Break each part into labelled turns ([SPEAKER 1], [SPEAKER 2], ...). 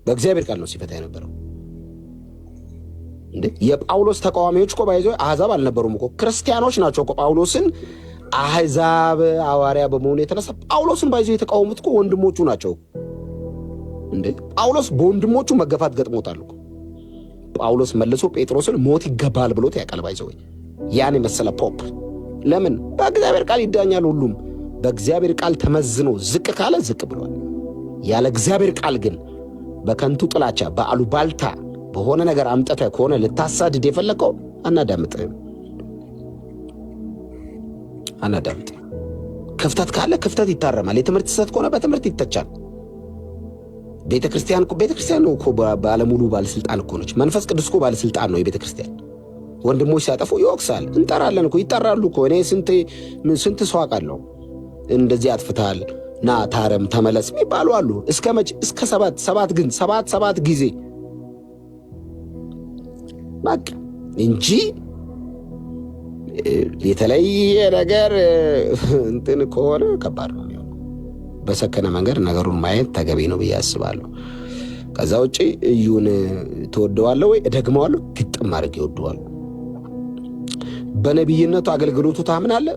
[SPEAKER 1] በእግዚአብሔር ቃል ነው ሲፈታ የነበረው። እንዴ የጳውሎስ ተቃዋሚዎች እኮ ባይዘው አሕዛብ አልነበሩም እኮ ክርስቲያኖች ናቸው እኮ ጳውሎስን አሕዛብ ሐዋርያ በመሆኑ የተነሳ ጳውሎስን ባይዘው የተቃወሙት እኮ ወንድሞቹ ናቸው። እንዴ ጳውሎስ በወንድሞቹ መገፋት ገጥሞታል እኮ። ጳውሎስ መልሶ ጴጥሮስን ሞት ይገባል ብሎት ያውቃል። ባይዘው ያን የመሰለ ፖፕ ለምን በእግዚአብሔር ቃል ይዳኛል። ሁሉም በእግዚአብሔር ቃል ተመዝኖ ዝቅ ካለ ዝቅ ብሏል። ያለ እግዚአብሔር ቃል ግን በከንቱ ጥላቻ በአሉባልታ በሆነ ነገር አምጠተ ከሆነ ልታሳድድ የፈለከው አናዳምጥህም። ክፍተት ካለ ክፍተት ይታረማል። የትምህርት ስህተት ከሆነ በትምህርት ይተቻል። ቤተክርስቲያን ነው እኮ ባለሙሉ ባለስልጣን እኮ ነች። መንፈስ ቅዱስ እኮ ባለስልጣን ነው የቤተክርስቲያን። ወንድሞች ሲያጠፉ ይወቅሳል። እንጠራለን እኮ ይጠራሉ እኮ። እኔ ስንት ሰው አውቃለሁ እንደዚህ አጥፍታል ና ታረም ተመለስ የሚባሉ አሉ። እስከ መቼ? እስከ ሰባት ጊዜ በቃ እንጂ የተለየ ነገር እንትን ከሆነ ከባድ ነው የሚሆነው። በሰከነ መንገድ ነገሩን ማየት ተገቢ ነው ብዬ አስባለሁ። ከዛ ውጪ እዩን ተወደዋለሁ ወይ እደግመዋለሁ? ግጥም አድርጌ እወደዋለሁ። በነቢይነቱ አገልግሎቱ ታምናለህ?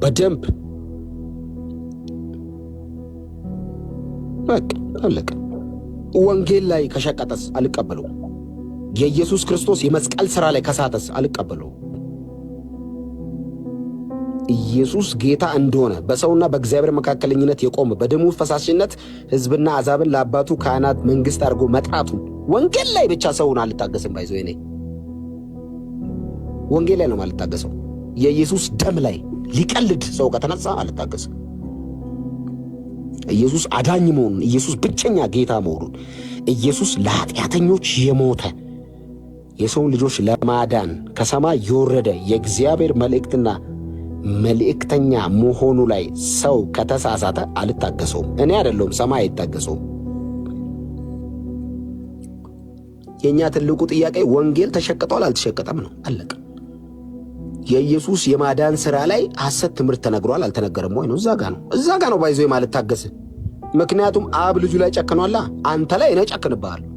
[SPEAKER 1] በደንብ በቃ አለቀ። ወንጌል ላይ ከሸቀጠስ አልቀበለው። የኢየሱስ ክርስቶስ የመስቀል ሥራ ላይ ከሳተስ አልቀበለው። ኢየሱስ ጌታ እንደሆነ በሰውና በእግዚአብሔር መካከለኝነት የቆመ በደሙ ፈሳሽነት ሕዝብና አሕዛብን ለአባቱ ካህናት መንግሥት አድርጎ መጥራቱ ወንጌል ላይ ብቻ ሰውን አልታገስም። ባይዘው እኔ ወንጌል ላይ ነው አልታገሰው። የኢየሱስ ደም ላይ ሊቀልድ ሰው ከተነሳ አልታገስም። ኢየሱስ አዳኝ መሆኑን፣ ኢየሱስ ብቸኛ ጌታ መሆኑን፣ ኢየሱስ ለኃጢአተኞች የሞተ የሰውን ልጆች ለማዳን ከሰማይ የወረደ የእግዚአብሔር መልእክተኛ መሆኑ ላይ ሰው ከተሳሳተ አልታገሰውም። እኔ አይደለሁም፣ ሰማይ አይታገሰውም። የእኛ ትልቁ ጥያቄ ወንጌል ተሸቅጧል አልተሸቀጠም ነው። አለቀ። የኢየሱስ የማዳን ሥራ ላይ ሐሰት ትምህርት ተነግሯል አልተነገረም ወይ ነው። እዛ ጋ ነው ባይዞ የማልታገስ። ምክንያቱም አብ ልጁ ላይ ጨክኗላ። አንተ ላይ እኔ ጨክንብሃለሁ።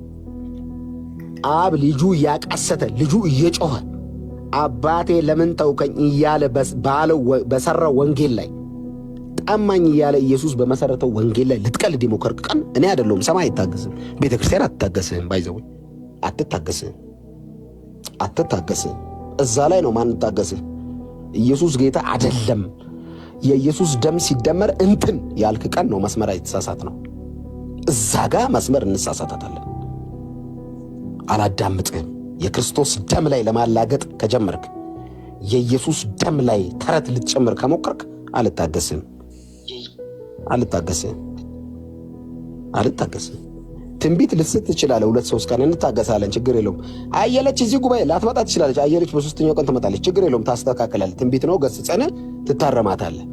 [SPEAKER 1] አብ ልጁ እያቃሰተ ልጁ እየጮኸ አባቴ ለምን ተውከኝ እያለ ባለው በሰራው ወንጌል ላይ ጠማኝ እያለ ኢየሱስ በመሰረተው ወንጌል ላይ ልትቀልድ የሞከርክ ቀን እኔ አይደለሁም፣ ሰማይ አይታገስም፣ ቤተ ክርስቲያን አትታገስህም። ባይዘው አትታገስህም። እዛ ላይ ነው ማንታገስህ። ኢየሱስ ጌታ አይደለም። የኢየሱስ ደም ሲደመር እንትን ያልክ ቀን ነው መስመር የተሳሳት ነው። እዛ ጋር መስመር እንሳሳታለን። አላዳምጥህም። የክርስቶስ ደም ላይ ለማላገጥ ከጀመርክ፣ የኢየሱስ ደም ላይ ተረት ልትጨምር ከሞከርክ አልታገስህም። ትንቢት ልትስት ትችላለህ። 2-3 ቀን እንታገሳለን፣ ችግር የለውም። አየለች እዚህ ጉባኤ ላትመጣ ትችላለች። አየለች በ3ኛው ቀን ትመጣለች፣ ችግር የለውም። ታስተካክላለህ። ትንቢት ነው፣ ገስጸን ትታረማታለህ።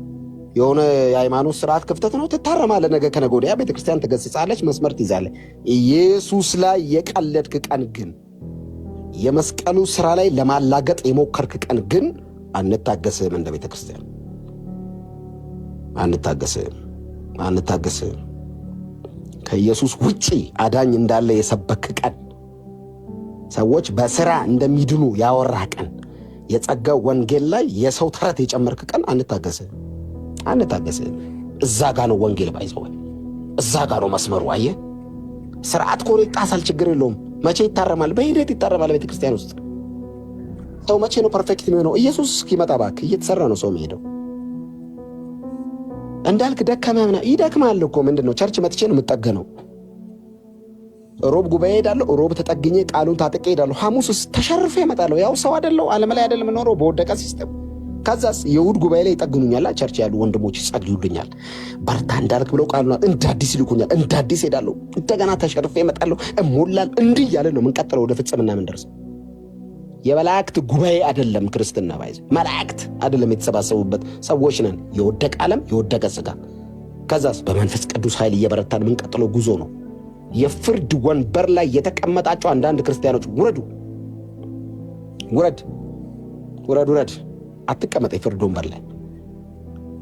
[SPEAKER 1] የሆነ የሃይማኖት ስርዓት ክፍተት ነው፣ ትታረማለህ። ነገ ከነገ ወዲያ ቤተክርስቲያን ትገስጻለች፣ መስመር ትይዛለህ። ኢየሱስ ላይ የቀለድክ ቀን ግን፣ የመስቀሉ ስራ ላይ ለማላገጥ የሞከርክ ቀን ግን አንታገስህም። እንደ ቤተክርስቲያን አንታገስህም። ከኢየሱስ ውጪ አዳኝ እንዳለ የሰበክ ቀን፣ ሰዎች በሥራ እንደሚድኑ ያወራህ ቀን፣ የጸጋው ወንጌል ላይ የሰው ተረት የጨመርክ ቀን አንታገስህም። እዛ ጋ ነው ወንጌል ባይዘው፣ እዛ ጋ ነው መስመሩ። አየህ፣ ስርዓት ኮሬ ጣሳል፣ ችግር የለውም። መቼ ይታረማል? በሂደት ይታረማል። ቤተ ክርስቲያን ውስጥ ሰው መቼ ነው ፐርፌክት የሚሆነው? ኢየሱስ እስኪመጣ እባክህ። እየተሰራ ነው ሰው የሚሄደው። እንዳልክ ደከመህ ምናምን ይደክማል እኮ። ምንድን ነው ቸርች መጥቼ ነው የምጠገነው። ሮብ ጉባኤ ሄዳለሁ፣ ሮብ ተጠግኜ ቃሉን ታጥቄ ሄዳለሁ። ሐሙስስ ተሸርፌ እመጣለሁ። ያው ሰው አይደለሁ፣ ዓለም ላይ አይደለም የምኖረው፣ በወደቀ ሲስተም። ከዛስ የእሑድ ጉባኤ ላይ ይጠግኑኛል። ቸርች ያሉ ወንድሞች ይጸልዩልኛል። በርታ እንዳልክ ብለው ቃሉን እንደ አዲስ ይልኩኛል። እንደ አዲስ ሄዳለሁ፣ እንደገና ተሸርፌ እመጣለሁ። እሞላል። እንዲህ እያለ ነው የምንቀጥለው ወደ ፍጽምና የምንደርሰው። የመላእክት ጉባኤ አይደለም ክርስትና። ባይዘ መላእክት አይደለም የተሰባሰቡበት፣ ሰዎች ነን። የወደቀ ዓለም፣ የወደቀ ሥጋ። ከዛስ በመንፈስ ቅዱስ ኃይል እየበረታን የምንቀጥለው ጉዞ ነው። የፍርድ ወንበር ላይ የተቀመጣቸው አንዳንድ ክርስቲያኖች ውረድ። አትቀመጥ የፍርድ ወንበር ላይ።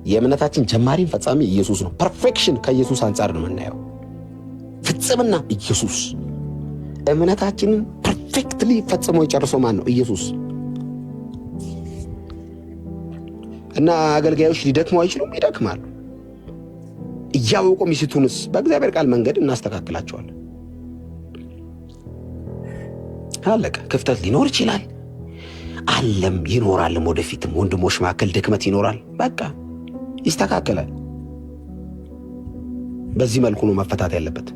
[SPEAKER 1] የእምነታችን ጀማሪም ፈጻሚ ኢየሱስ ነው። ፐርፌክሽን ከኢየሱስ አንጻር ነው የምናየው። ፍጽምና ኢየሱስ። እምነታችንን ፐርፌክትሊ ፈጽሞ የጨርሰው ማን ነው? ኢየሱስ። እና አገልጋዮች ሊደክሙ አይችሉም? ይደክማሉ። እያወቁ ሚስቱንስ በእግዚአብሔር ቃል መንገድ እናስተካክላቸዋለን። አለቀ። ክፍተት ሊኖር ይችላል፣ አለም ይኖራልም። ወደፊትም ወንድሞች መካከል ድክመት ይኖራል። በቃ ይስተካከላል። በዚህ መልኩ ነው መፈታት ያለበት።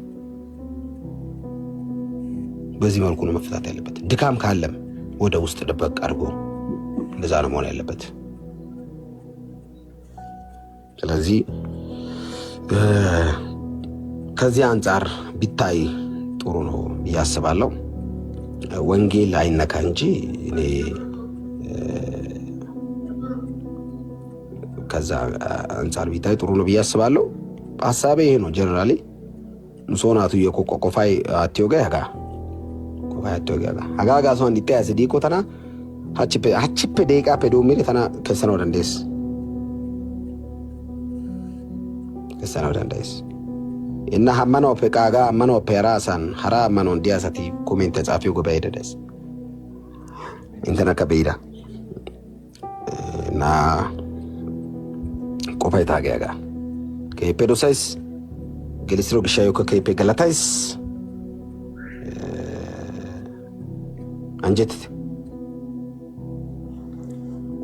[SPEAKER 1] በዚህ መልኩ ነው መፈታት ያለበት። ድካም ካለም ወደ ውስጥ ደበቅ አድርጎ እንደዛ ነው መሆን ያለበት። ስለዚህ ከዚህ አንጻር ቢታይ ጥሩ ነው ብዬ አስባለሁ። ወንጌል አይነካ እንጂ እኔ ከዛ አንጻር ቢታይ ጥሩ ነው ብዬ አስባለሁ። ሐሳቤ ይሄ ነው። ጀነራሊ ንሶናቱ የቆቆፋይ አትዮጋ ያጋ ቆፋይ አትዮጋ አጋጋ ሰው እንዲጠያዝ ዲቆ ተና ሀችፕ ደቂቃ ፔዶ ሚል ተና ከሰነው ደንዴስ ከሰነው ደንዴስ እና ሀመናው ፔቃጋ ሀመናው ፔራሳን ሀራ ሀመናው እንዲያሰቲ ኮሜንት ጻፊው ጉባኤ ደደስ እንተና ከበይዳ እና ቆፋይ ታገያጋ ከፔዶሳይስ ገሊስትሮ ግሻዩ ከከይፔ ገላታይስ አንጀት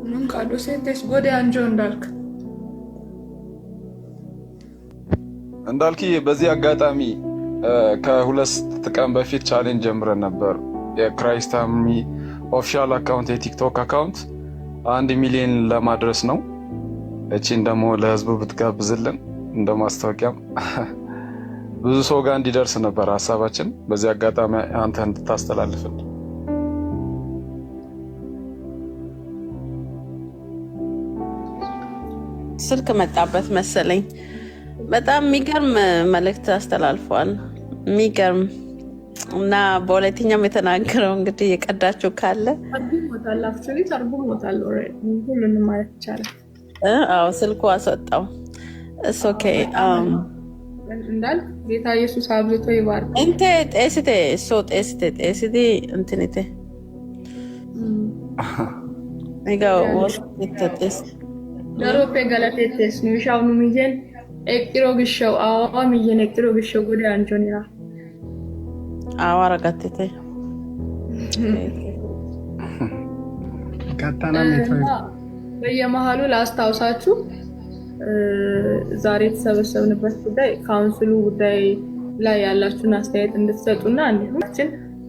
[SPEAKER 2] ምን ካዶሴንቴስ ጎዴ አንጆ
[SPEAKER 3] እንዳልኪ በዚህ አጋጣሚ ከሁለት ቀን በፊት ቻሌንጅ ጀምረን ነበር። የክራይስት አርሚ ኦፊሻል አካውንት የቲክቶክ አካውንት 1 ሚሊዮን ለማድረስ ነው። እቺን ደግሞ ለህዝቡ ብትጋብዝልን እንደማስታወቂያም ብዙ ሰው ጋር እንዲደርስ ነበር ሐሳባችን። በዚህ አጋጣሚ አንተ እንድታስተላልፍልን።
[SPEAKER 4] ስልክ መጣበት መሰለኝ። በጣም የሚገርም መልእክት አስተላልፏል። የሚገርም እና በሁለተኛም የተናገረው እንግዲህ የቀዳችሁ ካለ አዎ ስልኩ አስወጣው። ኦኬ
[SPEAKER 2] እንዳል ጌታ ኢየሱስ አብዝቶ ይባርክ።
[SPEAKER 4] እንተ ጤስቴ ጤስቴ እንትንቴ ይጋው ወስቴ
[SPEAKER 2] ደሮፔ ገለቴቴስ ንሻው ኑሚጀን ኤቅሮ ግሸው አዋ ሚጀን ኤቅሮ ግሸው ጎዴ አንጆኒራ
[SPEAKER 4] አዋራ ጋቴቴ
[SPEAKER 5] ካታና ሜቶይ
[SPEAKER 2] በየመሃሉ ላስታውሳችሁ ዛሬ የተሰበሰብንበት ጉዳይ ካውንስሉ ጉዳይ ላይ ያላችሁን አስተያየት እንድትሰጡና እንዲሁም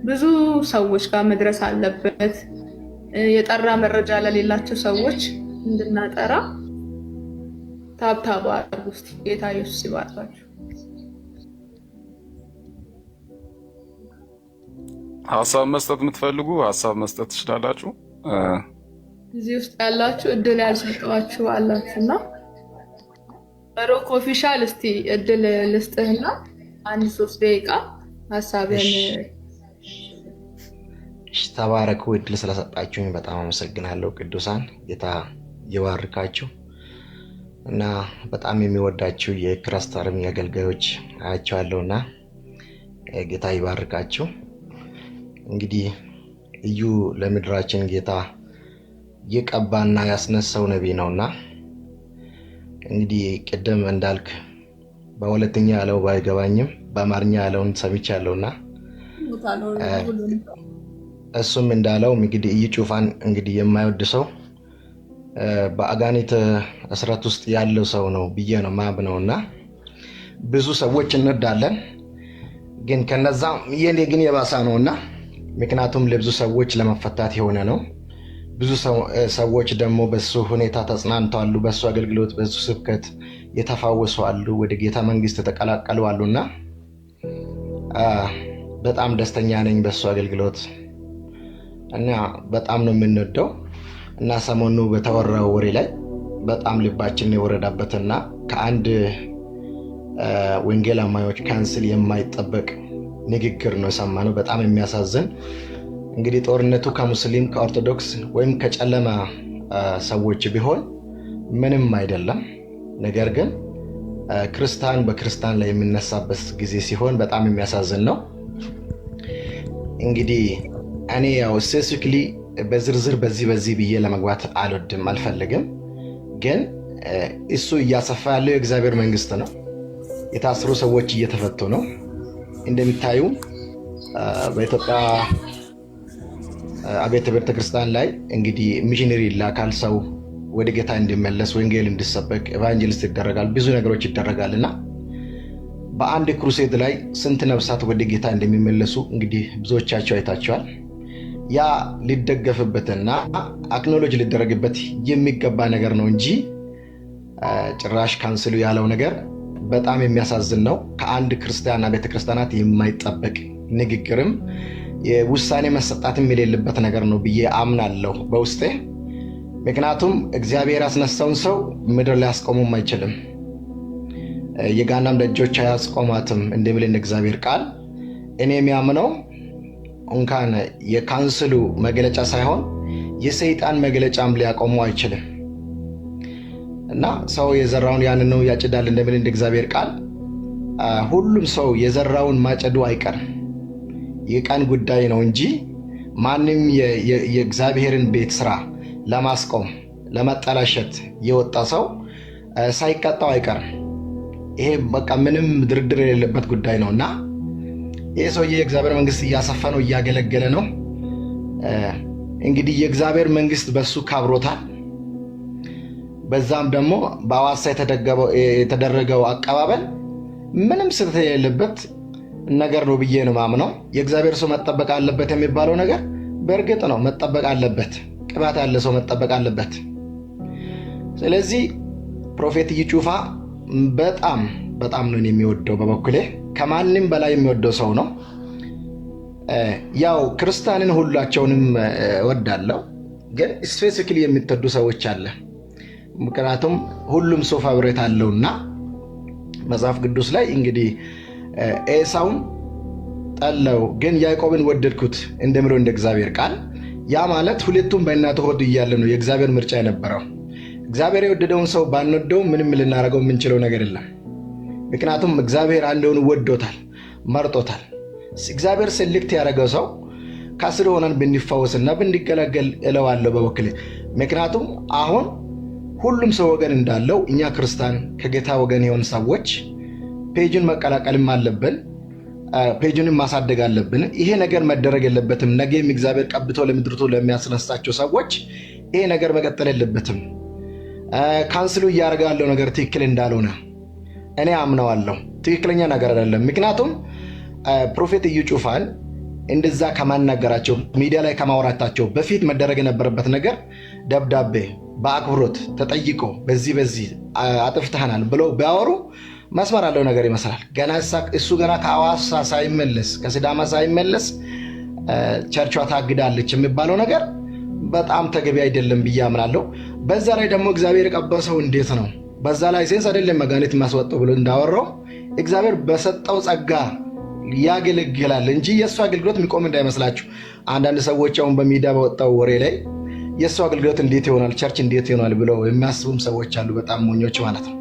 [SPEAKER 2] ብዙ ሰዎች ጋር መድረስ አለበት። የጠራ መረጃ ለሌላቸው ሰዎች እንድናጠራ ታብታባ አድርጉ እስቲ። ጌታ ኢየሱስ ይባርካችሁ።
[SPEAKER 3] ሐሳብ መስጠት የምትፈልጉ ሐሳብ መስጠት ትችላላችሁ።
[SPEAKER 2] እዚህ ውስጥ ያላችሁ እድል ያልሰጠዋችሁ አላችሁና በሮክ ኦፊሻል እስቲ እድል ልስጥህና 1-3 ደቂቃ ሐሳብን
[SPEAKER 6] ተባረኩ። እድል ስለሰጣችሁኝ በጣም አመሰግናለሁ። ቅዱሳን ጌታ ይባርካችሁ እና በጣም የሚወዳችሁ የክራይስት አርሚ አገልጋዮች አያችኋለሁና ጌታ ይባርካችሁ። እንግዲህ እዩ ለምድራችን ጌታ የቀባና ያስነሳው ነብይ ነውና እንግዲህ ቅድም እንዳልክ በሁለተኛ ያለው ባይገባኝም በአማርኛ ያለውን ሰምቻለሁና እሱም እንዳለው እንግዲህ እዩ ጩፋን እንግዲህ የማይወድ ሰው በአጋኒት እስራት ውስጥ ያለው ሰው ነው ብዬ ነው ማምነውና ብዙ ሰዎች እንወዳለን፣ ግን ከነዛ የኔ ግን የባሰ ነውና ምክንያቱም ለብዙ ሰዎች ለመፈታት የሆነ ነው። ብዙ ሰዎች ደግሞ በሱ ሁኔታ ተጽናንተዋል፣ በሱ አገልግሎት በሱ ስብከት የተፋወሱ አሉ፣ ወደ ጌታ መንግስት ተቀላቀሉ አሉና በጣም ደስተኛ ነኝ በሱ አገልግሎት እና በጣም ነው የምንወደው እና ሰሞኑ በተወራው ወሬ ላይ በጣም ልባችን የወረዳበትና ከአንድ ወንጌል አማኞች ካንስል የማይጠበቅ ንግግር ነው ሰማነው። በጣም የሚያሳዝን እንግዲህ ጦርነቱ ከሙስሊም ከኦርቶዶክስ ወይም ከጨለማ ሰዎች ቢሆን ምንም አይደለም። ነገር ግን ክርስቲያን በክርስቲያን ላይ የሚነሳበት ጊዜ ሲሆን በጣም የሚያሳዝን ነው። እንግዲህ እኔ ያው ስፔሲፊክሊ በዝርዝር በዚህ ብዬ ለመግባት አልፈልግም። ግን እሱ እያሰፋ ያለው የእግዚአብሔር መንግስት ነው። የታሰሩ ሰዎች እየተፈቱ ነው። እንደሚታዩ በኢትዮጵያ አብያተ ቤተክርስቲያን ላይ እንግዲህ ሚሽነሪ ይላካል። ሰው ወደ ጌታ እንዲመለስ ወንጌል እንዲሰበክ ኤቫንጀሊስት ይደረጋል፣ ብዙ ነገሮች ይደረጋልና በአንድ ክሩሴድ ላይ ስንት ነፍሳት ወደ ጌታ እንደሚመለሱ እንግዲህ ብዙዎቻቸው አይታቸዋል። ያ ሊደገፍበትና አክኖሎጂ ሊደረግበት የሚገባ ነገር ነው እንጂ ጭራሽ ካንስሉ ያለው ነገር በጣም የሚያሳዝን ነው። ከአንድ ክርስቲያንና ቤተክርስቲያናት የማይጠበቅ ንግግርም የውሳኔ መሰጣትም የሌለበት ነገር ነው ብዬ አምናለሁ በውስጤ። ምክንያቱም እግዚአብሔር ያስነሳውን ሰው ምድር ላይ ያስቆሙም አይችልም፣ የገሃነም ደጆች አያስቆማትም እንደሚል እግዚአብሔር ቃል። እኔ የሚያምነው እንኳን የካንስሉ መግለጫ ሳይሆን የሰይጣን መግለጫም ሊያቆሙ አይችልም እና ሰው የዘራውን ያንን ነው ያጭዳል እንደሚል እግዚአብሔር ቃል። ሁሉም ሰው የዘራውን ማጨዱ አይቀርም፣ የቀን ጉዳይ ነው እንጂ ማንም የእግዚአብሔርን ቤት ስራ ለማስቆም ለማጠላሸት የወጣ ሰው ሳይቀጣው አይቀርም። ይሄ በቃ ምንም ድርድር የሌለበት ጉዳይ ነውና ይሄ ሰውዬ የእግዚአብሔር መንግስት እያሰፋ ነው፣ እያገለገለ ነው። እንግዲህ የእግዚአብሔር መንግስት በሱ ካብሮታል። በዛም ደግሞ በአዋሳ የተደረገው አቀባበል ምንም ስህተት የሌለበት ነገር ነው ብዬ ነው ማምነው። የእግዚአብሔር ሰው መጠበቅ አለበት የሚባለው ነገር በእርግጥ ነው፣ መጠበቅ አለበት። ቅባት ያለ ሰው መጠበቅ አለበት። ስለዚህ ፕሮፌት እዩ ጩፋ በጣም ነው የሚወደው። በበኩሌ ከማንም በላይ የሚወደው ሰው ነው። ያው ክርስቲያንን ሁላቸውንም እወዳለሁ፣ ግን ስፔሲፊካሊ የሚተዱ ሰዎች አለ። ምክንያቱም ሁሉም ሰው ፋብሬት አለውና መጽሐፍ ቅዱስ ላይ እንግዲህ ኤሳውን ጠላው ግን ያዕቆብን ወደድኩት እንደሚለው እንደ እግዚአብሔር ቃል፣ ያ ማለት ሁለቱም በእናቱ ሆድ እያለ ነው የእግዚአብሔር ምርጫ የነበረው። እግዚአብሔር የወደደውን ሰው ባንወደው ምንም ልናደርገው የምንችለው ነገር የለም። ምክንያቱም እግዚአብሔር አንዱን ወዶታል፣ መርጦታል። እግዚአብሔር ሴሌክት ያደረገው ሰው ከስር ሆነን ብንፈወስና ብንገለገል እለዋለሁ በበኩሌ። ምክንያቱም አሁን ሁሉም ሰው ወገን እንዳለው እኛ ክርስቲያን ከጌታ ወገን የሆን ሰዎች ፔጅን መቀላቀልም አለብን፣ ፔጅንም ማሳደግ አለብን። ይሄ ነገር መደረግ የለበትም። ነገም እግዚአብሔር ቀብቶ ለምድርቱ ለሚያስነሳቸው ሰዎች ይሄ ነገር መቀጠል የለበትም። ካንስሉ እያደረገ ያለው ነገር ትክክል እንዳልሆነ እኔ አምነዋለሁ። ትክክለኛ ነገር አይደለም። ምክንያቱም ፕሮፌት እዩ ጩፋን እንደዛ ከማናገራቸው ሚዲያ ላይ ከማውራታቸው በፊት መደረግ የነበረበት ነገር ደብዳቤ በአክብሮት ተጠይቆ በዚህ አጥፍተናል ብለው ቢያወሩ መስመር ያለው ነገር ይመስላል። ገና እሱ ከአዋሳ ሳይመለስ ከሲዳማ ሳይመለስ ቸርቿ ታግዳለች የሚባለው ነገር በጣም ተገቢ አይደለም ብዬ አምናለሁ። በዛ ላይ ደግሞ እግዚአብሔር የቀባው ሰው እንዴት ነው በዛ ላይ ሴንስ አይደለም መጋኔት ማስወጣው ብሎ እንዳወራው እግዚአብሔር በሰጠው ጸጋ ያገለግላል እንጂ የእሱ አገልግሎት የሚቆም እንዳይመስላችሁ። አንዳንድ ሰዎች አሁን በሚዲያ በወጣው ወሬ ላይ የእሱ አገልግሎት እንዴት ይሆናል፣ ቸርች እንዴት ይሆናል ብለው የሚያስቡም ሰዎች አሉ። በጣም ሞኞች ማለት ነው።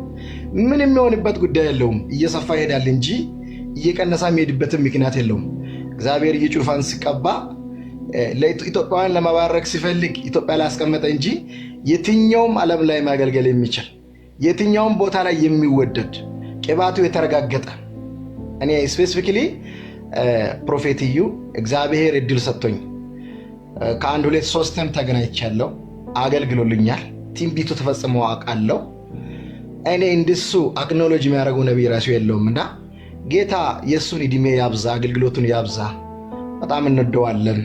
[SPEAKER 6] ምን የሚሆንበት ጉዳይ የለውም። እየሰፋ ይሄዳል እንጂ እየቀነሳ የሚሄድበትም ምክንያት የለውም። እግዚአብሔር እዩ ጩፋን ሲቀባ ለኢትዮጵያውያን ለማባረክ ሲፈልግ ኢትዮጵያ ላይ አስቀመጠ እንጂ የትኛውም ዓለም ላይ ማገልገል የሚችል የትኛውም ቦታ ላይ የሚወደድ ቅባቱ የተረጋገጠ እኔ ስፔሲፊካሊ ፕሮፌት እዩ እግዚአብሔር እድል ሰጥቶኝ ከአንድ 2-3 ተገናኝቻለሁ፣ አገልግሎልኛል። ትንቢቱ ተፈጽሞ አውቃለሁ። እኔ እንደሱ አክኖሎጂ የሚያደርገው ነብይ ራሱ የለውምና ጌታ የሱን እድሜ ያብዛ፣ አገልግሎቱን ያብዛ። በጣም እንወደዋለን።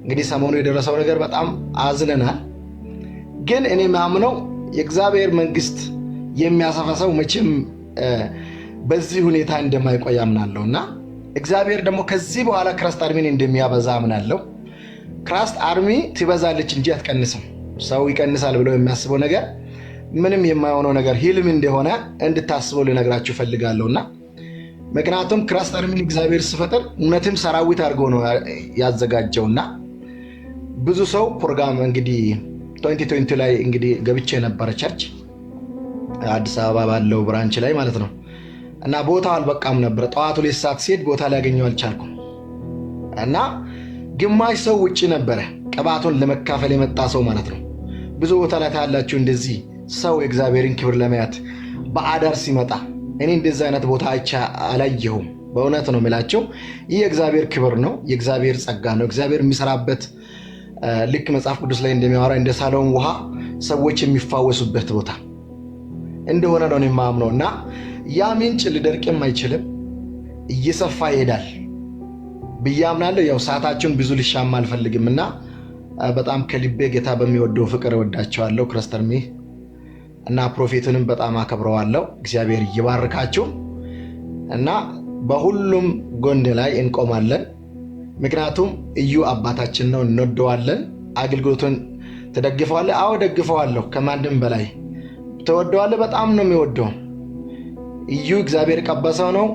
[SPEAKER 6] እንግዲህ ሰሞኑ የደረሰው ነገር በጣም አዝነናል። ግን እኔ ማምነው የእግዚአብሔር መንግስት የሚያሰፋ ሰው መቼም በዚህ ሁኔታ እንደማይቆይ አምናለሁና እግዚአብሔር ደግሞ ከዚህ በኋላ ክራስት አርሚን እንደሚያበዛ አምናለሁ። ክራስት አርሚ ትበዛለች እንጂ አትቀንስም። ሰው ይቀንሳል ብለው የሚያስበው ነገር ምንም የማይሆነው ነገር ህልም እንደሆነ እንድታስበው ልነግራችሁ ፈልጋለሁና ምክንያቱም ክራስት አርሚን እግዚአብሔር ሲፈጥር እውነትም ሰራዊት አድርጎ ነው ያዘጋጀውና ብዙ ሰው ፕሮግራም እንግዲህ 2020 ላይ እንግዲህ ገብቼ የነበረ ቸርች አዲስ አበባ ባለው ብራንች ላይ ማለት ነው። እና ቦታው አልበቃም ነበር። ጠዋቱ 2 ሰዓት ሲሄድ ቦታ ሊያገኘው አልቻልኩም። እና ግማሽ ሰው ውጭ ነበረ ቅባቱን ለመካፈል የመጣ ሰው ማለት ነው። ብዙ ቦታ ላይ ታያላችሁ እንደዚህ ሰው የእግዚአብሔርን ክብር ለማየት በአዳር ሲመጣ። እኔ እንደዚህ አይነት ቦታ አይቼ አላየሁም። በእውነት ነው የምላቸው። ይህ የእግዚአብሔር ክብር ነው፣ የእግዚአብሔር ጸጋ ነው። እግዚአብሔር የሚሰራበት ልክ መጽሐፍ ቅዱስ ላይ እንደሚያወራ እንደ ሳሎን ውሃ ሰዎች የሚፋወሱበት ቦታ እንደሆነ ነው የማምነው። እና ያ ምንጭ ሊደርቅም አይችልም፣ እየሰፋ ይሄዳል ብዬ አምናለሁ። ያው ሰዓታችሁን ብዙ ልሻማ አልፈልግም እና በጣም ከልቤ ጌታ በሚወደው ፍቅር እወዳቸዋለሁ። ክረስተርሚ እና ፕሮፌትንም በጣም አከብረዋለሁ። እግዚአብሔር ይባርካችሁ እና በሁሉም ጎን ላይ እንቆማለን። ምክንያቱም እዩ አባታችን ነው፣ እንወደዋለን። አገልግሎቱን ትደግፈዋለህ? አዎ ደግፈዋለሁ። ከማንም በላይ ተወደዋለህ። በጣም ነው የሚወደው እዩ። እግዚአብሔር ቀበሰው ነው።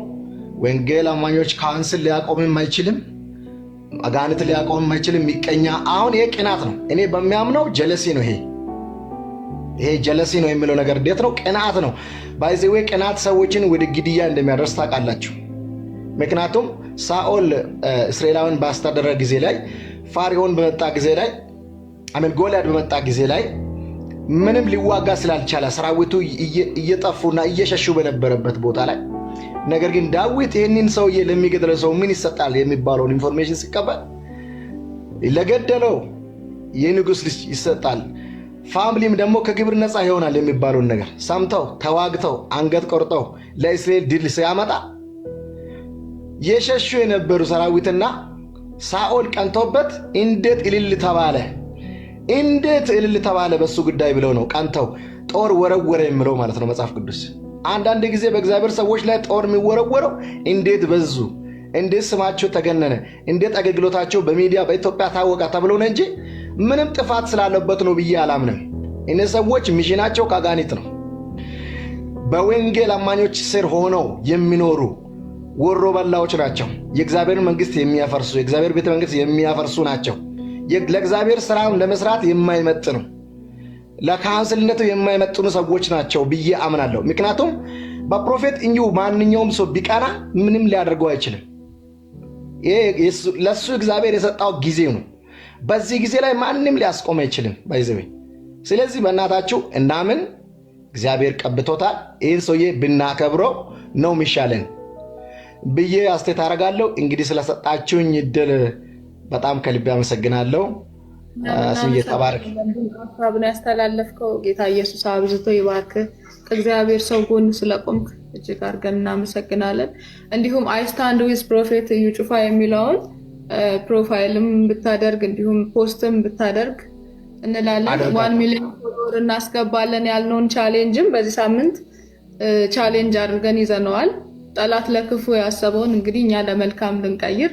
[SPEAKER 6] ወንጌል አማኞች ካውንስል ሊያቆምም አይችልም፣ አጋንንት ሊያቆምም አይችልም። ሚቀኛ አሁን ይሄ ቅናት ነው። እኔ በሚያምነው ጀለሲ ነው። ይሄ ጀለሲ ነው የሚለው ነገር እንዴት ነው? ቅናት ነው። ባይዘዌ ቅናት ሰዎችን ወደ ግድያ እንደሚያደርስ ታውቃላችሁ። ምክንያቱም ሳኦል እስራኤላውያን ባስተዳደረ ጊዜ ላይ ፋሪዖን በመጣ ጊዜ ላይ ጎልያድ በመጣ ጊዜ ላይ ምንም ሊዋጋ ስላልቻለ ሰራዊቱ እየጠፉና እየሸሹ በነበረበት ቦታ ላይ ነገር ግን ዳዊት ይህንን ሰውዬ ለሚገድለው ሰው ምን ይሰጣል የሚባለውን ኢንፎርሜሽን ሲቀበል ለገደለው የንጉሥ ልጅ ይሰጣል፣ ፋሚሊም ደግሞ ከግብር ነፃ ይሆናል የሚባለውን ነገር ሰምተው ተዋግተው አንገት ቆርጠው ለእስራኤል ድል ሲያመጣ የሸሹ የነበሩ ሰራዊትና ሳኦል ቀንቶበት እንዴት እልል ተባለ በሱ ጉዳይ ብለው ነው ቀንተው ጦር ወረወረ የሚለው ማለት ነው መጽሐፍ ቅዱስ። አንዳንድ ጊዜ በእግዚአብሔር ሰዎች ላይ ጦር የሚወረወረው እንዴት በዙ፣ እንዴት ስማቸው ተገነነ፣ እንዴት አገልግሎታቸው በሚዲያ በኢትዮጵያ ታወቀ ተብሎ ነው እንጂ ምንም ጥፋት ስላለበት ነው ብዬ አላምንም። እነዚህ ሰዎች ሚሽናቸው ከአጋንንት ነው። በወንጌል አማኞች ስር ሆነው የሚኖሩ ወሮ በላዎች ናቸው። የእግዚአብሔር መንግስት የሚያፈርሱ፣ የእግዚአብሔር ቤተ መንግስት የሚያፈርሱ ናቸው። ለእግዚአብሔር ስራውን ለመስራት የማይመጥኑ፣ ለካውንስልነቱ የማይመጥኑ ሰዎች ናቸው ብዬ አምናለሁ። ምክንያቱም በፕሮፌት እዩ ማንኛውም ሰው ቢቀና ምንም ሊያደርገው አይችልም። ለሱ እግዚአብሔር የሰጣው ጊዜ ነው። በዚህ ጊዜ ላይ ማንም ሊያስቆም አይችልም ባይዘው። ስለዚህ በእናታችሁ እናምን፣ እግዚአብሔር ቀብቶታል። ይህን ሰውዬ ብናከብረው ነው የሚሻለን ብዬ አስተያየት አደርጋለሁ። እንግዲህ ስለሰጣችሁኝ እድል በጣም ከልቤ አመሰግናለሁ። ስም እየተባረክ
[SPEAKER 2] ሀሳብን ያስተላለፍከው ጌታ ኢየሱስ አብዝቶ ይባርክ። ከእግዚአብሔር ሰው ጎን ስለቆምክ እጅግ አድርገን እናመሰግናለን። እንዲሁም አይ ስታንድ ዊዝ ፕሮፌት እዩ ጩፋ የሚለውን ፕሮፋይልም ብታደርግ እንዲሁም ፖስትም ብታደርግ እንላለን። 1 ሚሊዮን ፎሎወር እናስገባለን ያልነውን ቻሌንጅም በዚህ ሳምንት ቻሌንጅ አድርገን ይዘነዋል። ጠላት ለክፉ ያሰበውን እንግዲህ እኛ ለመልካም ልንቀይር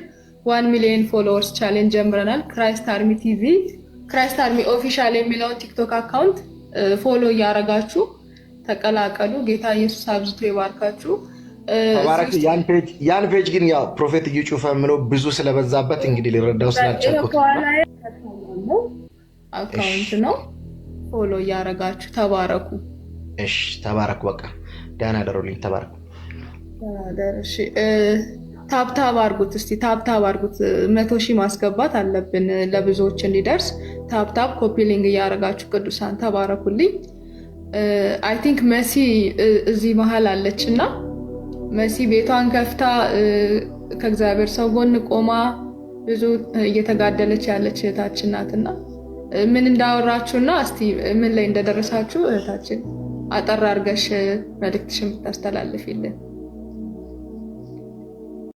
[SPEAKER 2] 1 ሚሊዮን ፎሎወርስ ቻሌንጅ ጀምረናል። ክራይስት አርሚ ቲቪ፣ ክራይስት አርሚ ኦፊሻል የሚለውን ቲክቶክ አካውንት ፎሎ እያደረጋችሁ ተቀላቀሉ። ጌታ ኢየሱስ አብዝቶ ይባርካችሁ።
[SPEAKER 6] ተባረክ። ያን ፔጅ ግን ያው ፕሮፌት እዩ ጩፋ የሚለው ብዙ ስለበዛበት እንግዲህ ሊረዳው ስላልቻልኩት
[SPEAKER 2] አካውንት ነው። ፎሎ እያደረጋችሁ ተባረኩ።
[SPEAKER 6] እሺ ተባረኩ። በቃ ደህና ደሩልኝ። ተባረኩ።
[SPEAKER 2] እሺ ታብታብ አድርጉት እስቲ፣ ታብታብ አድርጉት። 100,000 ማስገባት አለብን ለብዙዎች እንዲደርስ። ታብታብ ኮፒ ሊንክ እያደረጋችሁ ቅዱሳን ተባረኩልኝ። አይ ቲንክ መሲ እዚህ መሀል አለች እና መሲ ቤቷን ከፍታ ከእግዚአብሔር ሰው ጎን ቆማ ብዙ እየተጋደለች ያለች እህታችን ናትና ምን እንዳወራችሁና እስቲ ምን ላይ እንደደረሳችሁ እህታችን አጠር አድርገሽ መልእክትሽን ብታስተላልፊልን።